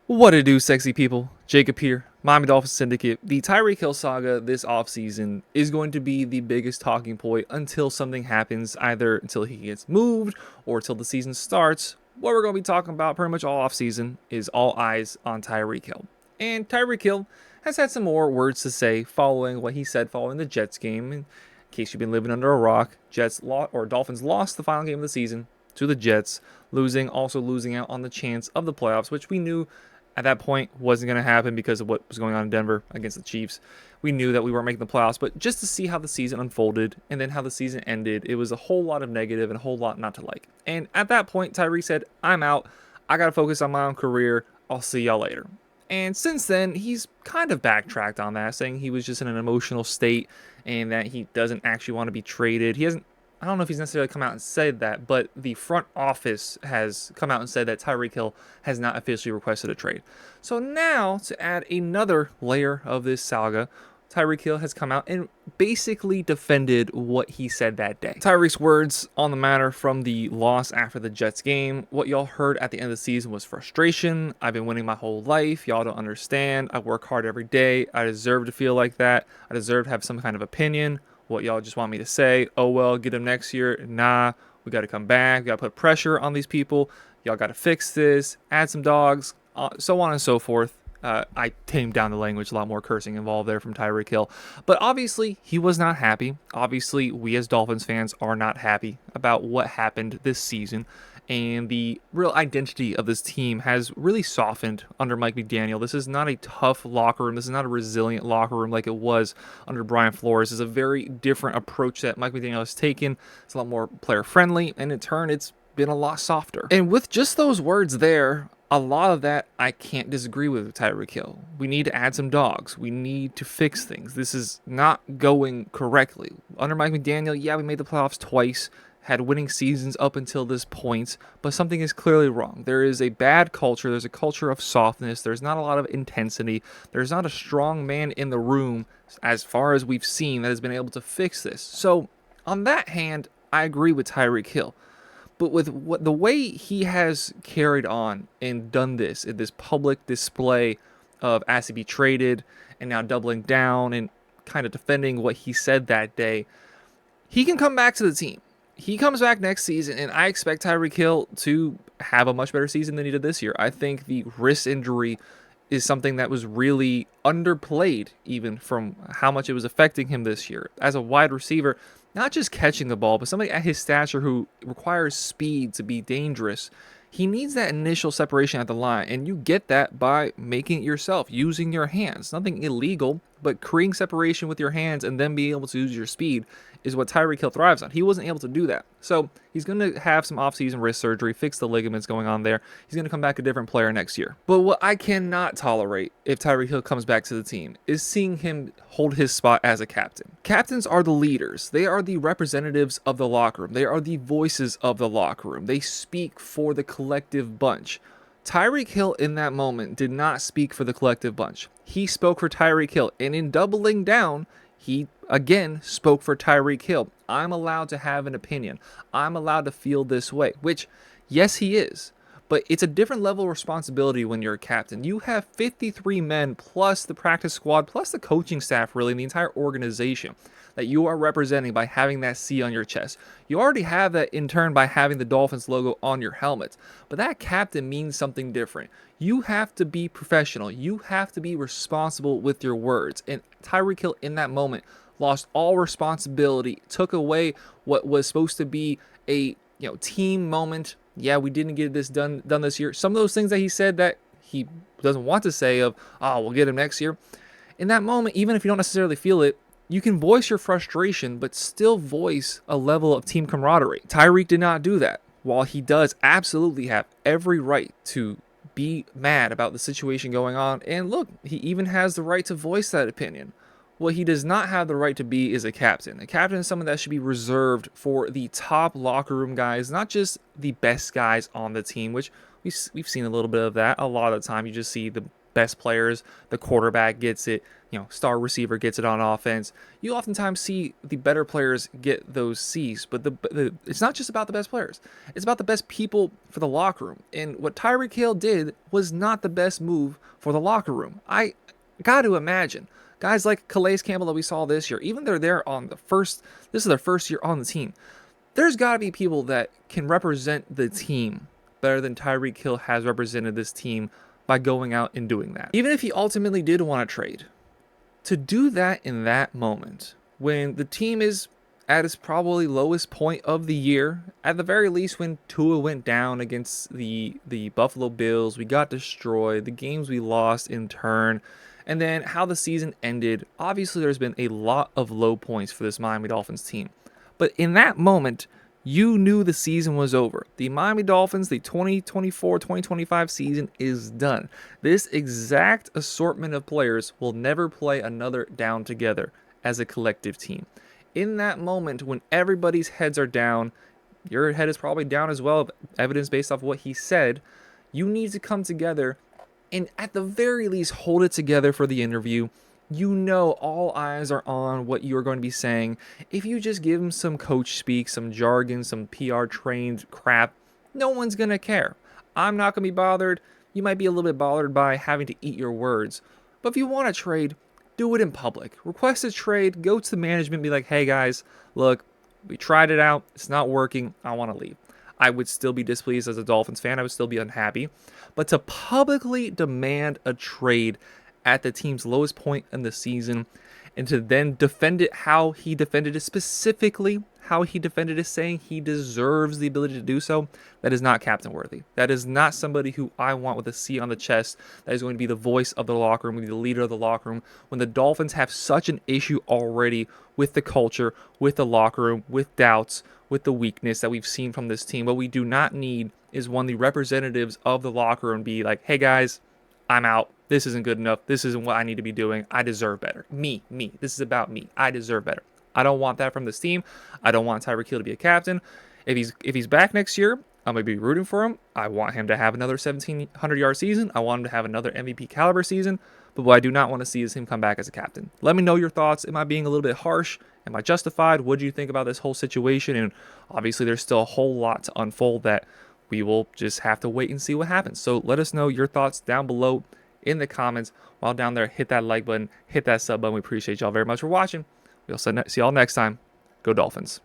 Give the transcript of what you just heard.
What it do, sexy people? Jacob here, Miami Dolphins Syndicate. The Tyreek Hill saga this offseason is going to be the biggest talking point until something happens, either until he gets moved or until the season starts. What we're going to be talking about pretty much all offseason is all eyes on Tyreek Hill. And Tyreek Hill has had some more words to say following what he said following the Jets game. In case you've been living under a rock, Dolphins lost the final game of the season to the Jets, also losing out on the chance of the playoffs, which we knew at that point wasn't going to happen because of what was going on in Denver against the Chiefs. We knew that we weren't making the playoffs, but just to see how the season unfolded and then how the season ended, it was a whole lot of negative and a whole lot not to like. And at that point, Tyreek said, I'm out. I got to focus on my own career. I'll see y'all later. And since then, he's kind of backtracked on that, saying he was just in an emotional state and that he doesn't actually want to be traded. I don't know if he's necessarily come out and said that, but the front office has come out and said that Tyreek Hill has not officially requested a trade. So now, to add another layer of this saga, Tyreek Hill has come out and basically defended what he said that day. Tyreek's words on the matter from the loss after the Jets game: what y'all heard at the end of the season was frustration. I've been winning my whole life. Y'all don't understand. I work hard every day. I deserve to feel like that. I deserve to have some kind of opinion. What y'all just want me to say? Oh, well, get him next year. Nah, we got to come back. We got to put pressure on these people. Y'all got to fix this. Add some dogs, so on and so forth. I tamed down the language, a lot more cursing involved there from Tyreek Hill. But obviously, he was not happy. Obviously, we as Dolphins fans are not happy about what happened this season. And the real identity of this team has really softened under Mike McDaniel. This is not a tough locker room. This is not a resilient locker room like it was under Brian Flores. It's a very different approach that Mike McDaniel has taken. It's a lot more player-friendly, and in turn, it's been a lot softer. And with just those words there, a lot of that I can't disagree with Tyreek Hill. We need to add some dogs. We need to fix things. This is not going correctly. Under Mike McDaniel, yeah, we made the playoffs twice, had winning seasons up until this point, but something is clearly wrong. There is a bad culture. There's a culture of softness. There's not a lot of intensity. There's not a strong man in the room, as far as we've seen, that has been able to fix this. So, on that hand, I agree with Tyreek Hill. But with the way he has carried on and done this in this public display of as to be traded and now doubling down and kind of defending what he said that day, he can come back to the team. He comes back next season, and I expect Tyreek Hill to have a much better season than he did this year. I think the wrist injury is something that was really underplayed, even from how much it was affecting him this year. As a wide receiver, not just catching the ball, but somebody at his stature who requires speed to be dangerous, he needs that initial separation at the line, and you get that by making it yourself, using your hands. Nothing illegal, but creating separation with your hands and then being able to use your speed is what Tyreek Hill thrives on. He wasn't able to do that. So he's going to have some offseason wrist surgery, fix the ligaments going on there. He's going to come back a different player next year. But what I cannot tolerate if Tyreek Hill comes back to the team is seeing him hold his spot as a captain. Captains are the leaders. They are the representatives of the locker room. They are the voices of the locker room. They speak for the collective bunch. Tyreek Hill in that moment did not speak for the collective bunch. He spoke for Tyreek Hill, and in doubling down, he again spoke for Tyreek Hill. I'm allowed to have an opinion. I'm allowed to feel this way, which, yes, he is. But it's a different level of responsibility when you're a captain. You have 53 men plus the practice squad, plus the coaching staff, really, and the entire organization that you are representing by having that C on your chest. You already have that in turn by having the Dolphins logo on your helmet. But that captain means something different. You have to be professional. You have to be responsible with your words. And Tyreek Hill in that moment lost all responsibility, took away what was supposed to be a team moment. Yeah, we didn't get this done this year. Some of those things that he said that he doesn't want to say of, oh, we'll get him next year. In that moment, even if you don't necessarily feel it, you can voice your frustration, but still voice a level of team camaraderie. Tyreek did not do that. While he does absolutely have every right to be mad about the situation going on, and look, he even has the right to voice that opinion. What he does not have the right to be is a captain. A captain is someone that should be reserved for the top locker room guys, not just the best guys on the team, which we've seen a little bit of that. A lot of the time, you just see the best players. The quarterback gets it, star receiver gets it on offense. You oftentimes see the better players get those C's, but it's not just about the best players. It's about the best people for the locker room. And what Tyreek Hill did was not the best move for the locker room. I got to imagine guys like Calais Campbell that we saw this year, even they're there on this is their first year on the team. There's got to be people that can represent the team better than Tyreek Hill has represented this team by going out and doing that. Even if he ultimately did want to trade, to do that in that moment, when the team is at its probably lowest point of the year, at the very least when Tua went down against the Buffalo Bills, we got destroyed, the games we lost in turn, and then how the season ended. Obviously, there's been a lot of low points for this Miami Dolphins team. But in that moment, you knew the season was over. The Miami Dolphins, the 2024-2025 season is done. This exact assortment of players will never play another down together as a collective team. In that moment, when everybody's heads are down, your head is probably down as well, evidence based off what he said, you need to come together and at the very least hold it together for the interview. You know all eyes are on what you're going to be saying. If you just give them some coach speak, some jargon, some PR trained crap, no one's going to care. I'm not going to be bothered. You might be a little bit bothered by having to eat your words. But if you want to trade, do it in public. Request a trade, go to the management, be like, hey guys, look, we tried it out. It's not working. I want to leave. I would still be displeased as a Dolphins fan. I would still be unhappy. But to publicly demand a trade at the team's lowest point in the season, and to then defend it how he defended it, specifically how he defended it, saying he deserves the ability to do so, that is not captain worthy. That is not somebody who I want with a C on the chest that is going to be the voice of the locker room, the leader of the locker room, when the Dolphins have such an issue already with the culture, with the locker room, with doubts, with the weakness that we've seen from this team. What we do not need is one of the representatives of the locker room be like, hey guys, I'm out. This isn't good enough. This isn't what I need to be doing. I deserve better. Me. This is about me. I deserve better. I don't want that from this team. I don't want Tyreek Hill to be a captain. If he's back next year, I'm going to be rooting for him. I want him to have another 1,700-yard season. I want him to have another MVP caliber season. But what I do not want to see is him come back as a captain. Let me know your thoughts. Am I being a little bit harsh? Am I justified? What do you think about this whole situation? And obviously, there's still a whole lot to unfold that we will just have to wait and see what happens. So let us know your thoughts down below in the comments. While down there, hit that like button, hit that sub button. We appreciate y'all very much for watching. We'll see y'all next time. Go Dolphins.